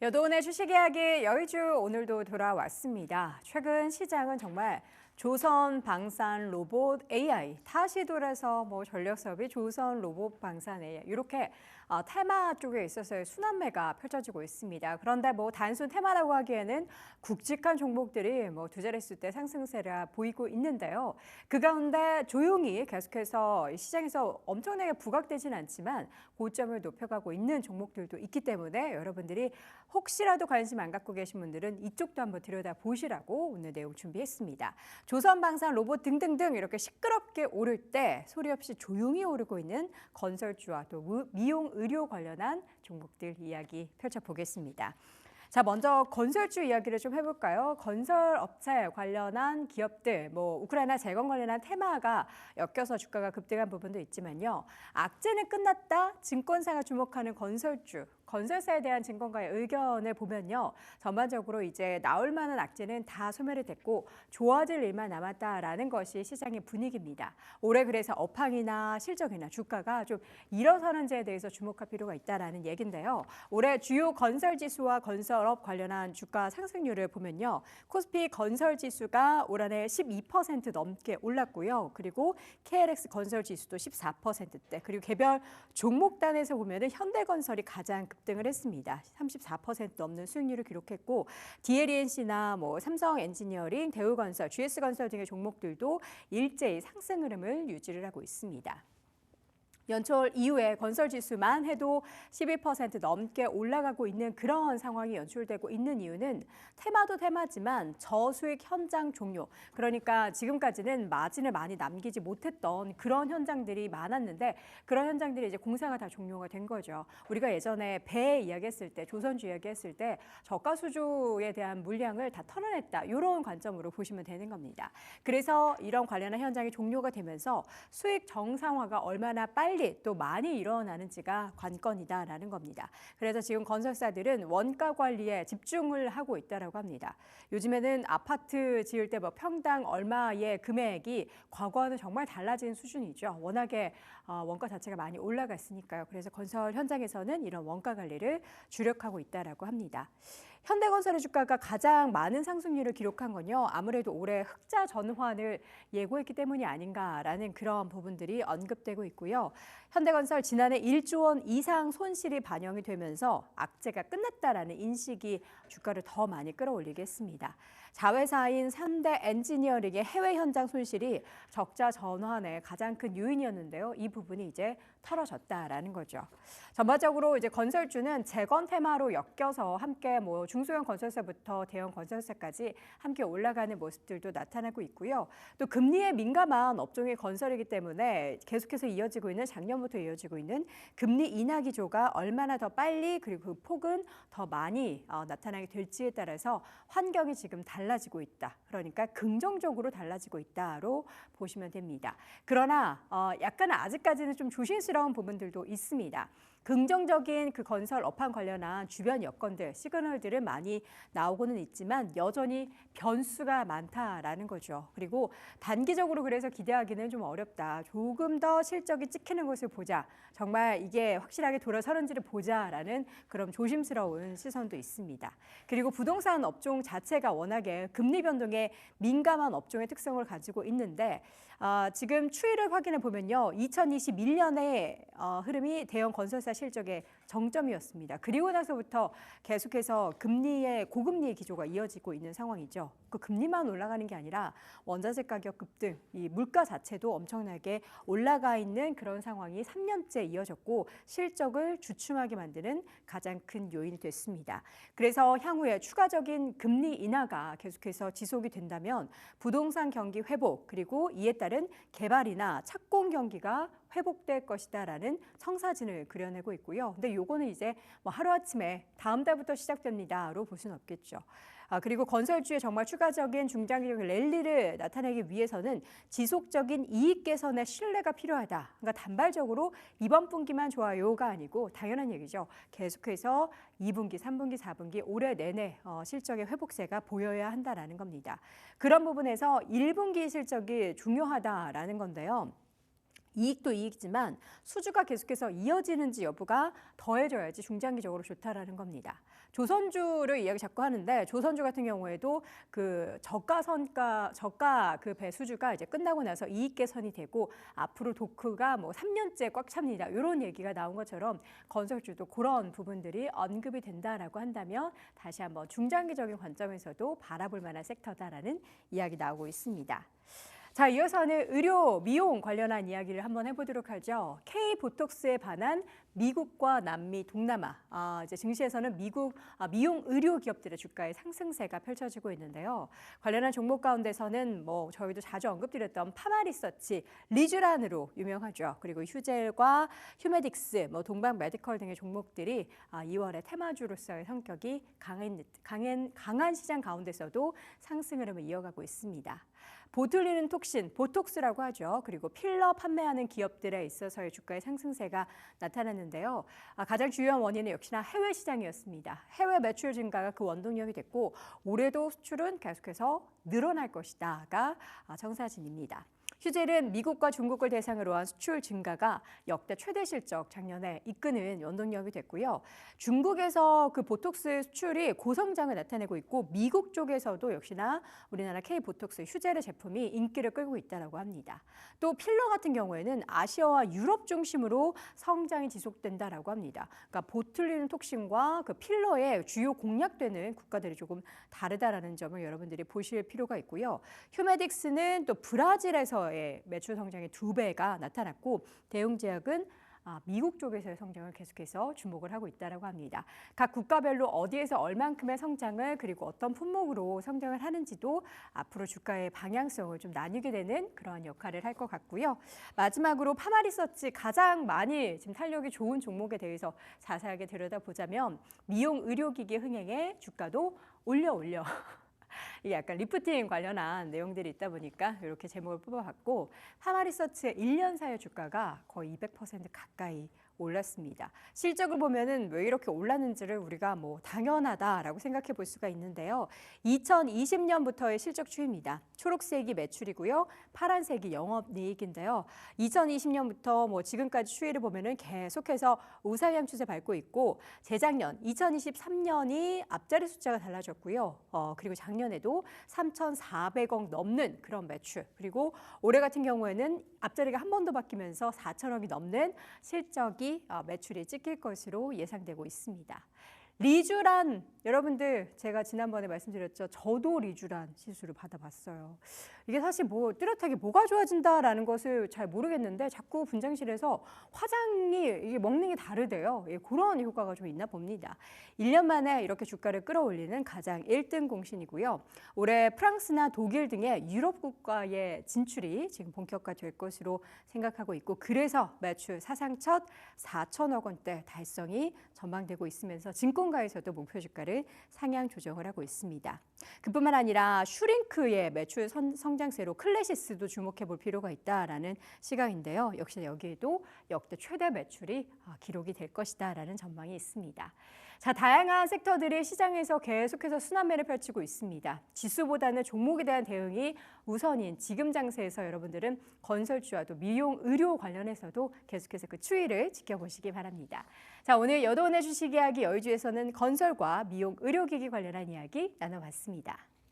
여도은의 주식 이야기 여의주 오늘도 돌아왔습니다. 최근 시장은 정말 조선 방산 로봇 AI, 다시 돌아서 전력 사업이 조선 로봇 방산 AI 이렇게 테마 쪽에 있어서의 순환매가 펼쳐지고 있습니다. 그런데 단순 테마라고 하기에는 굵직한 종목들이 두 자릿수대 상승세를 보이고 있는데요. 그 가운데 조용히 계속해서 시장에서 엄청나게 부각되진 않지만 고점을 높여가고 있는 종목들도 있기 때문에 여러분들이 혹시라도 관심 안 갖고 계신 분들은 이쪽도 한번 들여다보시라고 오늘 내용 준비했습니다. 조선방산, 로봇 등등등 이렇게 시끄럽게 오를 때 소리 없이 조용히 오르고 있는 건설주와 또 미용, 의료 관련한 종목들 이야기 펼쳐보겠습니다. 자, 먼저 건설주 이야기를 좀 해볼까요? 건설업체 관련한 기업들, 우크라이나 재건 관련한 테마가 엮여서 주가가 급등한 부분도 있지만요. 악재는 끝났다, 증권사가 주목하는 건설주, 건설사에 대한 증권가의 의견을 보면요. 전반적으로 이제 나올 만한 악재는 다 소멸이 됐고 좋아질 일만 남았다라는 것이 시장의 분위기입니다. 올해 그래서 업황이나 실적이나 주가가 좀 일어서는지에 대해서 주목할 필요가 있다라는 얘기인데요. 올해 주요 건설지수와 건설업 관련한 주가 상승률을 보면요. 코스피 건설지수가 올 한해 12% 넘게 올랐고요. 그리고 KLX 건설지수도 14%대, 그리고 개별 종목단에서 보면은 현대건설이 가장 급등을 했습니다. 34% 넘는 수익률을 기록했고 DLENC나 삼성 엔지니어링, 대우건설, GS건설 등의 종목들도 일제히 상승 흐름을 유지를 하고 있습니다. 연초 이후에 건설지수만 해도 12% 넘게 올라가고 있는 그런 상황이 연출되고 있는 이유는 테마도 테마지만 저수익 현장 종료, 그러니까 지금까지는 마진을 많이 남기지 못했던 그런 현장들이 많았는데 그런 현장들이 이제 공사가 다 종료가 된 거죠. 우리가 예전에 배 이야기했을 때, 조선주 이야기했을 때 저가 수주에 대한 물량을 다 털어냈다, 이런 관점으로 보시면 되는 겁니다. 그래서 이런 관련한 현장이 종료가 되면서 수익 정상화가 얼마나 빨리 또 많이 일어나는지가 관건이다라는 겁니다. 그래서 지금 건설사들은 원가 관리에 집중을 하고 있다라고 합니다. 요즘에는 아파트 지을 때 평당 얼마의 금액이 과거와는 정말 달라진 수준이죠. 워낙에 원가 자체가 많이 올라갔으니까요. 그래서 건설 현장에서는 이런 원가 관리를 주력하고 있다라고 합니다. 현대건설의 주가가 가장 많은 상승률을 기록한 건요, 아무래도 올해 흑자 전환을 예고했기 때문이 아닌가라는 그런 부분들이 언급되고 있고요. 현대건설 지난해 1조 원 이상 손실이 반영이 되면서 악재가 끝났다라는 인식이 주가를 더 많이 끌어올리게 했습니다. 자회사인 현대 엔지니어링의 해외 현장 손실이 적자 전환의 가장 큰 요인이었는데요. 이 부분이 이제 털어졌다라는 거죠. 전반적으로 이제 건설주는 재건 테마로 엮여서 함께 중소형 건설사부터 대형 건설사까지 함께 올라가는 모습들도 나타나고 있고요. 또 금리에 민감한 업종의 건설이기 때문에 계속해서 이어지고 있는, 작년부터 이어지고 있는 금리 인하 기조가 얼마나 더 빨리, 그리고 그 폭은 더 많이 나타나게 될지에 따라서 환경이 지금 달라지고 있다. 그러니까 긍정적으로 달라지고 있다로 보시면 됩니다. 그러나 약간 아직까지는 좀 조심스러운 부분들도 있습니다. 긍정적인 그 건설 업황 관련한 주변 여건들, 시그널들은 많이 나오고는 있지만 여전히 변수가 많다라는 거죠. 그리고 단기적으로 그래서 기대하기는 좀 어렵다. 조금 더 실적이 찍히는 것을 보자. 정말 이게 확실하게 돌아서는지를 보자라는 그런 조심스러운 시선도 있습니다. 그리고 부동산 업종 자체가 워낙에 금리 변동에 민감한 업종의 특성을 가지고 있는데 지금 추이를 확인해 보면요. 2021년에 흐름이 대형 건설사 실적의 정점이었습니다. 그리고 나서부터 계속해서 고금리의 기조가 이어지고 있는 상황이죠. 그 금리만 올라가는 게 아니라 원자재 가격 급등, 이 물가 자체도 엄청나게 올라가 있는 그런 상황이 3년째 이어졌고 실적을 주춤하게 만드는 가장 큰 요인이 됐습니다. 그래서 향후에 추가적인 금리 인하가 계속해서 지속이 된다면 부동산 경기 회복, 그리고 이에 따른 개발이나 착공 경기가 회복될 것이다라는 청사진을 그려내고 있고요. 근데 요거는 이제 하루아침에 다음 달부터 시작됩니다로 볼 수는 없겠죠. 그리고 건설주의 정말 추가적인 중장기적 랠리를 나타내기 위해서는 지속적인 이익 개선의 신뢰가 필요하다. 그러니까 단발적으로 이번 분기만 좋아요가 아니고 당연한 얘기죠. 계속해서 2분기, 3분기, 4분기 올해 내내 실적의 회복세가 보여야 한다라는 겁니다. 그런 부분에서 1분기 실적이 중요하다라는 건데요. 이익도 이익이지만 수주가 계속해서 이어지는지 여부가 더해져야지 중장기적으로 좋다라는 겁니다. 조선주를 이야기 자꾸 하는데 조선주 같은 경우에도 그 저가 그 배수주가 이제 끝나고 나서 이익 개선이 되고 앞으로 도크가 뭐 3년째 꽉 찹니다. 이런 얘기가 나온 것처럼 건설주도 그런 부분들이 언급이 된다라고 한다면 다시 한번 중장기적인 관점에서도 바라볼 만한 섹터다라는 이야기 나오고 있습니다. 자, 이어서는 의료, 미용 관련한 이야기를 한번 해보도록 하죠. K-보톡스에 반한 미국과 남미, 동남아, 이제 증시에서는 미용 의료 기업들의 주가의 상승세가 펼쳐지고 있는데요. 관련한 종목 가운데서는 뭐 저희도 자주 언급드렸던 파마리서치, 리쥬란으로 유명하죠. 그리고 휴젤과 휴메딕스, 뭐 동방 메디컬 등의 종목들이 2월에 테마주로서의 성격이 강한 시장 가운데서도 상승 흐름을 이어가고 있습니다. 보툴리는 톡신, 보톡스라고 하죠. 그리고 필러 판매하는 기업들에 있어서의 주가의 상승세가 나타났는데요. 가장 주요한 원인은 역시나 해외 시장이었습니다. 해외 매출 증가가 그 원동력이 됐고 올해도 수출은 계속해서 늘어날 것이다가 청사진입니다. 휴젤은 미국과 중국을 대상으로 한 수출 증가가 역대 최대 실적 작년에 이끄는 원동력이 됐고요. 중국에서 그 보톡스 수출이 고성장을 나타내고 있고 미국 쪽에서도 역시나 우리나라 K-보톡스 휴젤의 제품이 인기를 끌고 있다고 합니다. 또 필러 같은 경우에는 아시아와 유럽 중심으로 성장이 지속된다라고 합니다. 그러니까 보툴리는 톡신과 그 필러의 주요 공략되는 국가들이 조금 다르다라는 점을 여러분들이 보실 필요가 있고요. 휴메딕스는 또 브라질에서의 매출 성장의 2배가 나타났고 대웅제약은 미국 쪽에서의 성장을 계속해서 주목을 하고 있다고 합니다. 각 국가별로 어디에서 얼만큼의 성장을 그리고 어떤 품목으로 성장을 하는지도 앞으로 주가의 방향성을 좀 나뉘게 되는 그런 역할을 할 것 같고요. 마지막으로 파마리서치 가장 많이 지금 탄력이 좋은 종목에 대해서 자세하게 들여다보자면 미용 의료기기 흥행의 주가도 올려 이게 약간 리프팅 관련한 내용들이 있다 보니까 이렇게 제목을 뽑아봤고 파마리서치의 1년 사이 주가가 거의 200% 가까이 올랐습니다. 실적을 보면은 왜 이렇게 올랐는지를 우리가 뭐 당연하다라고 생각해 볼 수가 있는데요. 2020년부터의 실적 추이입니다. 초록색이 매출이고요. 파란색이 영업이익인데요. 2020년부터 뭐 지금까지 추이를 보면은 계속해서 우상향 추세 밟고 있고 재작년 2023년이 앞자리 숫자가 달라졌고요. 그리고 작년에도 3,400억 넘는 그런 매출 그리고 올해 같은 경우에는 앞자리가 한 번 더 바뀌면서 4천억이 넘는 실적이 매출이 찍힐 것으로 예상되고 있습니다. 리쥬란 여러분들 제가 지난번에 말씀드렸죠. 저도 리쥬란 시술을 받아봤어요. 이게 사실 뭐 뚜렷하게 뭐가 좋아진다라는 것을 잘 모르겠는데 자꾸 분장실에서 화장이 이게 먹는 게 다르대요. 예, 그런 효과가 좀 있나 봅니다. 1년 만에 이렇게 주가를 끌어올리는 가장 1등 공신이고요. 올해 프랑스나 독일 등의 유럽 국가의 진출이 지금 본격화될 것으로 생각하고 있고 그래서 매출 사상 첫 4천억 원대 달성이 전망되고 있으면서 증권가에서도 목표 주가를 상향 조정을 하고 있습니다. 그뿐만 아니라 슈링크의 매출 성장세로 클래시스도 주목해 볼 필요가 있다라는 시각인데요. 역시 여기에도 역대 최대 매출이 기록이 될 것이다라는 전망이 있습니다. 자, 다양한 섹터들이 시장에서 계속해서 순환매를 펼치고 있습니다. 지수보다는 종목에 대한 대응이 우선인 지금 장세에서 여러분들은 건설주와도 미용, 의료 관련해서도 계속해서 그 추이를 지켜보시기 바랍니다. 자, 오늘 여도은의 주식 이야기 여의주에서는 건설과 미용, 의료기기 관련한 이야기 나눠봤습니다.